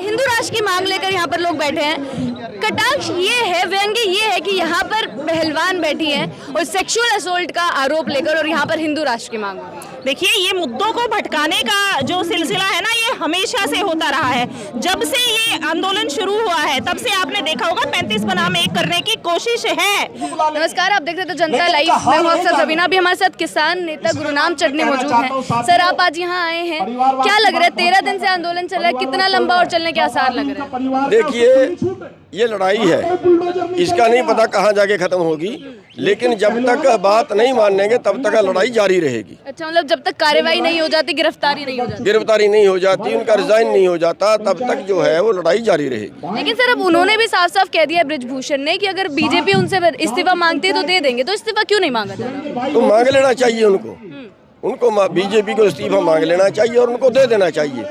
हिंदू राष्ट्र की मांग लेकर यहाँ पर लोग बैठे हैं। कटाक्ष ये है, व्यंग्य ये है कि यहाँ पर पहलवान बैठी हैं और सेक्सुअल असोल्ट का आरोप लेकर और यहाँ पर हिंदू राष्ट्र की मांग हो रही है। देखिए, ये मुद्दों को भटकाने का जो सिलसिला है ना, ये हमेशा से होता रहा है। जब से ये आंदोलन शुरू हुआ है तब से आपने देखा होगा 35 बनाम 1 करने की कोशिश है। नमस्कार, आप देख रहे थे जनता लाइव। मैं हूं अफसर ज़बीना। अभी हमारे साथ किसान नेता गुरुनाम चटनी मौजूद हैं। सर, आप आज यहाँ आए हैं, क्या लग रहा है? 13 दिन से आंदोलन चल रहा है, कितना लंबा और चलने के आसार लग रहे हैं? देखिए, ये लड़ाई है, इसका नहीं पता कहाँ जाके खत्म होगी, लेकिन जब तक बात नहीं मानेंगे तब तक लड़ाई जारी रहेगी। अच्छा, मतलब जब तक कार्रवाई नहीं हो जाती, गिरफ्तारी नहीं हो जाती, उनका रिजाइन नहीं हो जाता, तब तक जो है वो लड़ाई जारी रहेगी। लेकिन सर, अब उन्होंने भी साफ साफ कह दिया ब्रिजभूषण ने कि अगर बीजेपी उनसे इस्तीफा मांगती है तो दे देंगे, तो इस्तीफा क्यों नहीं मांगा जा रहा? तो मांग लेना चाहिए उनको बीजेपी को इस्तीफा मांग लेना चाहिए और उनको दे देना चाहिए।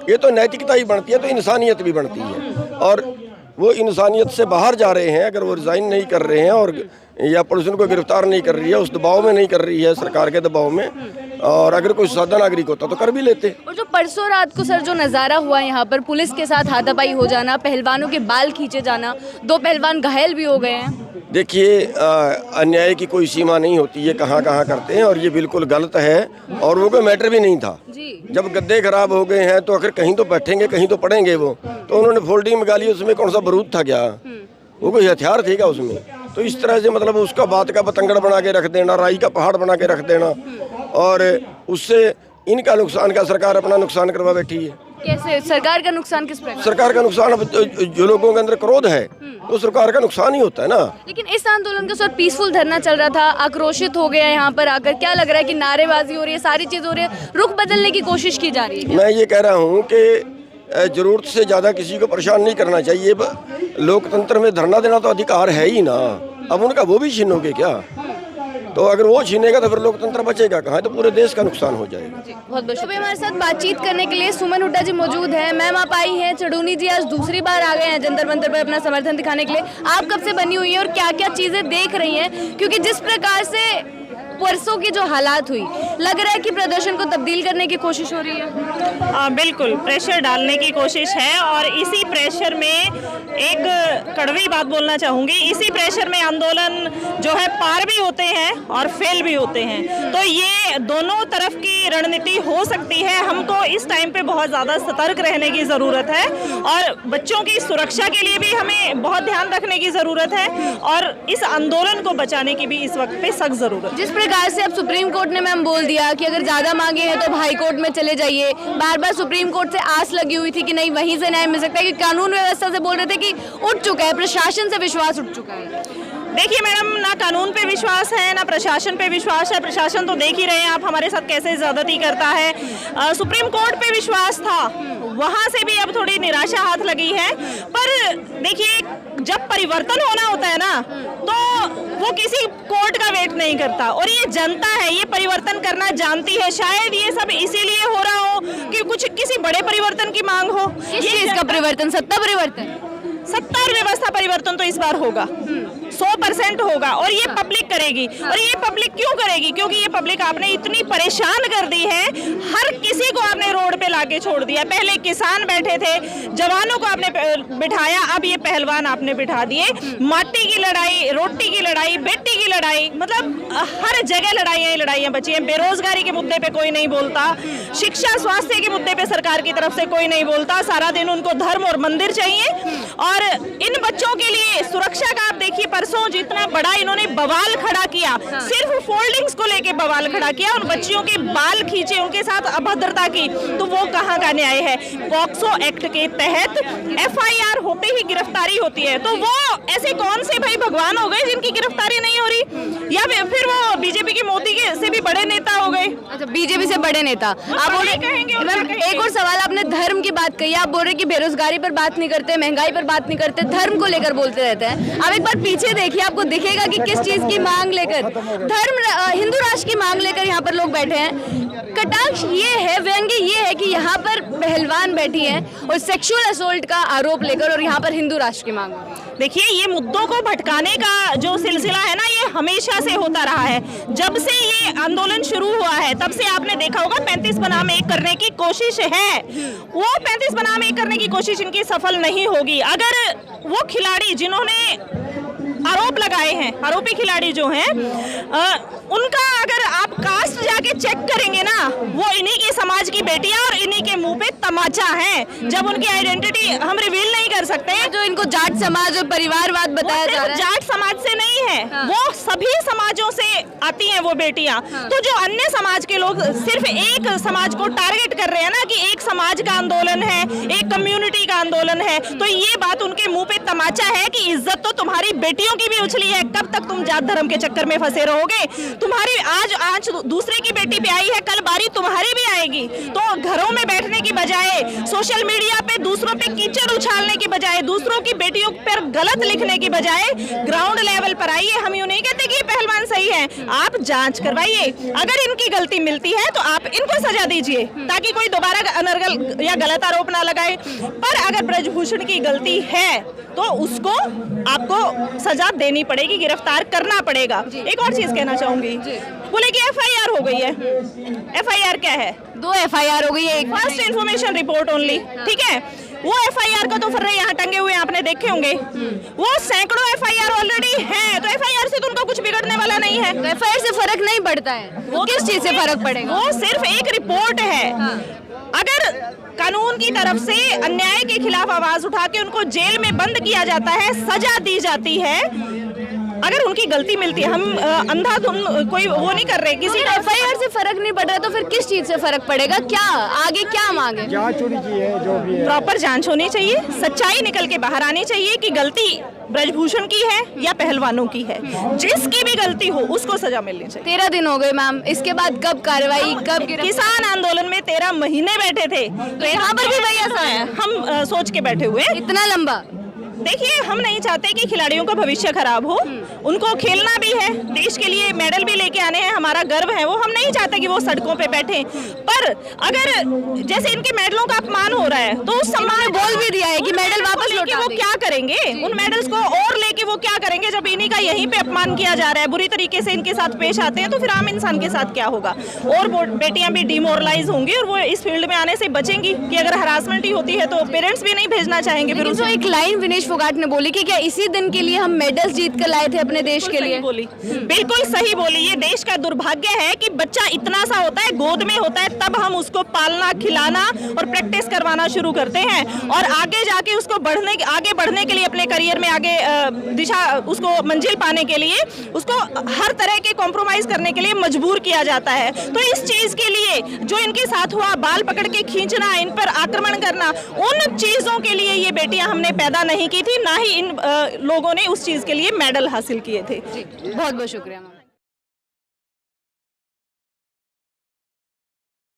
ये तो नैतिकता ही बनती है, तो इंसानियत भी बनती है, और वो इंसानियत से बाहर जा रहे हैं। अगर वो रिजाइन नहीं कर रहे हैं और या पुलिस उनको गिरफ्तार नहीं कर रही है, उस दबाव में नहीं कर रही है, सरकार के दबाव में, और अगर कोई सादा नागरिक होता तो कर भी लेते। और जो परसों रात को सर जो नज़ारा हुआ यहाँ पर, पुलिस के साथ हाथापाई हो जाना, पहलवानों के बाल खींचे जाना, 2 पहलवान घायल भी हो गए हैं। देखिए, अन्याय की कोई सीमा नहीं होती है, कहाँ कहाँ करते हैं, और ये बिल्कुल गलत है, और वो कोई मैटर भी नहीं था जी। जब गद्दे खराब हो गए हैं तो आखिर कहीं तो बैठेंगे, कहीं तो पड़ेंगे वो, तो उन्होंने फोल्डिंग में गाली, उसमें कौन सा बारूद था क्या? वो कोई हथियार थे क्या उसमें? तो इस तरह से मतलब उसका बात का बतंगड़ बना के रख देना, राई का पहाड़ बना के रख देना, और उससे इनका नुकसान का सरकार अपना नुकसान करवा बैठी है। कैसे सरकार का नुकसान? किस प्रकार? सरकार का नुकसान, अब जो लोगों के अंदर क्रोध है तो सरकार का नुकसान ही होता है ना। लेकिन इस आंदोलन का सर पीसफुल धरना चल रहा था, आक्रोशित हो गया यहाँ पर आकर, क्या लग रहा है कि नारेबाजी हो रही है, सारी चीज हो रही है, रुख बदलने की कोशिश की जा रही है? मैं ये कह रहा हूँ कि जरूरत से ज्यादा किसी को परेशान नहीं करना चाहिए। लोकतंत्र में धरना देना तो अधिकार है ही ना, अब उनका वो भी छीनोगे क्या? तो अगर वो छीनेगा तो फिर लोकतंत्र बचेगा कहाँ? तो पूरे देश का नुकसान हो जाएगा। बहुत बहुत शुक्रिया। हमारे साथ बातचीत करने के लिए सुमन हुड्डा जी मौजूद हैं। मैम, आप आई हैं, चढ़ूनी जी आज दूसरी बार आ गए हैं जंतर मंतर पर अपना समर्थन दिखाने के लिए। आप कब से बनी हुई हैं और क्या क्या चीजें देख रही हैं? क्योंकि जिस प्रकार से परसों की जो हालात हुई, लग रहा है कि प्रदर्शन को तब्दील करने की कोशिश हो रही है। बिल्कुल, प्रेशर डालने की कोशिश है, और इसी प्रेशर में एक कड़वी बात बोलना चाहूँगी, इसी प्रेशर में आंदोलन जो है पार भी होते हैं और फेल भी होते हैं। तो ये दोनों तरफ की रणनीति हो सकती है। हमको इस टाइम पे बहुत ज़्यादा सतर्क रहने की ज़रूरत है, और बच्चों की सुरक्षा के लिए भी हमें बहुत ध्यान रखने की ज़रूरत है, और इस आंदोलन को बचाने की भी इस वक्त पे सख्त ज़रूरत है। जिस प्रकार से अब सुप्रीम कोर्ट ने मैम बोल दिया कि अगर ज्यादा मांगे हैं तो हाई कोर्ट में चले जाइए, बार बार सुप्रीम कोर्ट से आस लगी हुई थी कि नहीं वहीं से न्याय मिल सकता है, कि कानून व्यवस्था से बोल रहे थे कि उठ चुका है, प्रशासन से विश्वास उठ चुका है। देखिए मैडम, ना कानून पे विश्वास है ना प्रशासन पे विश्वास है। प्रशासन तो देख ही रहे हैं आप हमारे साथ कैसे ज्यादती करता है। सुप्रीम कोर्ट पे विश्वास था, वहाँ से भी अब थोड़ी निराशा हाथ लगी है। पर देखिए, जब परिवर्तन होना होता है ना, तो वो किसी कोर्ट का वेट नहीं करता, और ये जनता है, ये परिवर्तन करना जानती है। शायद ये सब इसीलिए हो रहा हो कि कुछ किसी बड़े परिवर्तन की मांग हो। किस चीज का परिवर्तन? सत्ता परिवर्तन? सत्ता और व्यवस्था परिवर्तन तो इस बार होगा, 100% होगा, और ये पब्लिक करेगी। और ये पब्लिक क्यों करेगी? क्योंकि ये पब्लिक आपने इतनी परेशान कर दी है, हर किसी को आपने रोड पे लाके छोड़ दिया। पहले किसान बैठे थे, जवानों को आपने बिठाया, अब ये पहलवान आपने बिठा दिए। माटी की लड़ाई, रोटी की लड़ाई, बेटी की लड़ाई, मतलब हर जगह लड़ाइयाँ बची हैं। बेरोजगारी के मुद्दे पे कोई नहीं बोलता, शिक्षा स्वास्थ्य के मुद्दे पे सरकार की तरफ से कोई नहीं बोलता। सारा दिन उनको धर्म और मंदिर चाहिए। और इन बच्चों के लिए सुरक्षा का आप देखिए, परसों जितना बड़ा इन्होंने बवाल खड़ा किया, सिर्फ फोल्डिंग्स को लेके बवाल खड़ा किया, उन बच्चियों के बाल खींचे, उनके साथ अभद्रता की, तो वो कहाँ का न्याय है? पॉक्सो एक्ट के तहत FIR होते ही गिरफ्तारी होती है, तो वो ऐसे कौन से भाई भगवान हो गए जिनकी गिरफ्तारी नहीं हो रही? या फिर वो बीजेपी के मोदी के से भी बड़े नेता हो गए? अच्छा, बीजेपी से बड़े नेता आप बोले कहेंगे। एक और सवाल, आपने धर्म की बात कही, आप बोल रहे कि बेरोजगारी पर बात नहीं करते, महंगाई पर बात नहीं करते, धर्म को लेकर बोलते रहते हैं। आप एक बार पीछे देखिए, आपको दिखेगा कि किस चीज की मांग लेकर, हिंदू राष्ट्र की मांग लेकर यहाँ पर लोग बैठे हैं। कटाक्ष ये है, व्यंग्य ये है कि यहाँ पर पहलवान बैठी हैं और सेक्सुअल सेक्सुअल असोल्ट का आरोप लेकर और यहाँ पर हिंदू राष्ट्र की मांग हो रही है। देखिए, ये मुद्दों को भटकाने का जो सिलसिला है ना, ये हमेशा से होता रहा है। जब से ये आंदोलन शुरू हुआ है तब से आपने देखा होगा 35 बनाम 1 करने की कोशिश है। वो 35 बनाम 1 करने की कोशिश इनकी सफल नहीं होगी। अगर वो खिलाड़ी जिन्होंने आरोप लगाए हैं, आरोपी खिलाड़ी जो हैं, उनका अगर आप कास्ट जाके चेक करेंगे ना, वो इन्हीं के समाज की बेटियां और इन्हीं के मुंह पे तमाचा है। जब उनकी आइडेंटिटी हम रिवील नहीं कर सकते, जो इनको जाट समाज और परिवारवाद बताया जा रहा है, जाट समाज से नहीं है। हाँ। वो सभी समाजों से आती हैं वो बेटियां। हाँ। तो जो अन्य समाज के लोग सिर्फ एक समाज को टारगेट कर रहे हैं ना, कि एक समाज का आंदोलन है, एक कम्युनिटी का आंदोलन है, तो ये बात उनके मुंह पे तमाचा है कि इज्जत तो तुम्हारी बेटियों की भी उछली है। कब तक तुम जात धर्म के चक्कर में फंसे रहोगे? तुम्हारी आज दूसरे की बेटी पे आई है, कल बारी तुम्हारी भी आएगी। तो घरों में बैठने की बजाय, सोशल मीडिया पे दूसरों पे कीचड़ उछालने की बजाय, दूसरों की बेटियों पर गलत लिखने की बजाय ग्राउंड लेवल पर आइए। हम यूं नहीं कहते कि ये पहलवान सही है, आप जांच करवाइए। अगर इनकी गलती मिलती है तो आप इनको सजा दीजिए, ताकि कोई दोबारा अनर्गल या गलत आरोप ना लगाए। पर अगर ब्रजभूषण की गलती है तो उसको आपको सजा देनी पड़ेगी, गिरफ्तार करना पड़ेगा। एक और चीज कहना चाहूंगी, बोले कि एफआईआर हो गई है। एफआईआर क्या है? 2 एफआईआर हो गई है, एक फर्स्ट इन्फॉर्मेशन रिपोर्ट ओनली, ठीक है। वो एफआईआर का तो फर्रे यहाँ टंगे हुए आपने देखे होंगे। वो सैकड़ों एफआईआर ऑलरेडी हैं, तो एफआईआर से तो उनका कुछ बिगड़ने वाला नहीं है। तो एफआईआर से फर्क नहीं पड़ता है, वो किस चीज से फर्क पड़ेगा? वो सिर्फ एक रिपोर्ट है। हाँ। अगर कानून की तरफ से अन्याय के खिलाफ आवाज उठा के उनको जेल में बंद किया जाता है, सजा दी जाती है, अगर उनकी गलती मिलती है, हम अंधाधुंध कोई वो नहीं कर रहे किसी का। एफआईआर से फर्क नहीं पड़ रहा तो फिर किस चीज से फर्क पड़ेगा? क्या आगे क्या मांगे? जांच होनी चाहिए, जो भी है प्रॉपर जांच होनी चाहिए, सच्चाई निकल के बाहर आनी चाहिए कि गलती ब्रजभूषण की है या पहलवानों की है। जिसकी भी गलती हो उसको सजा मिलनी चाहिए। 13 दिन हो गए मैम, इसके बाद कब कार्रवाई, कब किसान आंदोलन में 13 महीने बैठे थे, तो यहाँ पर भी वही ऐसा है। हम सोच के बैठे हुए, इतना लंबा। देखिए, हम नहीं चाहते कि खिलाड़ियों का भविष्य खराब हो, उनको खेलना भी है, देश के लिए मेडल भी लेके आने हैं, हमारा गर्व है वो। हम नहीं चाहते कि वो सड़कों पे बैठे। पर अगर जैसे इनके मेडलों का अपमान हो रहा है, तो उस सम्मान बोल भी दिया है कि मेडल वापस लौटा वो क्या करेंगे? उन मेडल्स को और लेके वो क्या करेंगे जब इन्हीं का यहीं पे अपमान किया जा रहा है, बुरी तरीके से इनके साथ पेश आते हैं, तो फिर आम इंसान के साथ क्या होगा? और बेटियां भी डिमोरलाइज होंगी और वो इस फील्ड में आने से बचेंगी कि अगर हरासमेंट ही होती है तो पेरेंट्स भी नहीं भेजना चाहेंगे। फिर जो एक लाइन विनेश फोगाट ने बोली कि क्या इसी दिन के लिए हम मेडल्स जीत कर लाए थे अपने देश के लिए? बोली, बिल्कुल सही बोली। ये देश का दुर्भाग्य है कि बच्चा इतना सा होता है, गोद में होता है, तब हम उसको पालना, खिलाना और प्रैक्टिस करवाना शुरू करते हैं, और आगे जाके उसको आगे बढ़ने के लिए, अपने करियर में आगे दिशा, उसको मंजिल पाने के लिए उसको हर तरह के कॉम्प्रोमाइज करने के लिए मजबूर किया जाता है। तो इस चीज के लिए जो इनके साथ हुआ, बाल पकड़ के खींचना, इन पर आक्रमण करना, उन चीजों के लिए ये बेटियां हमने पैदा नहीं की थी, ना ही इन लोगों ने उस चीज के लिए मेडल हासिल किए थे। बहुत बहुत शुक्रिया मैम।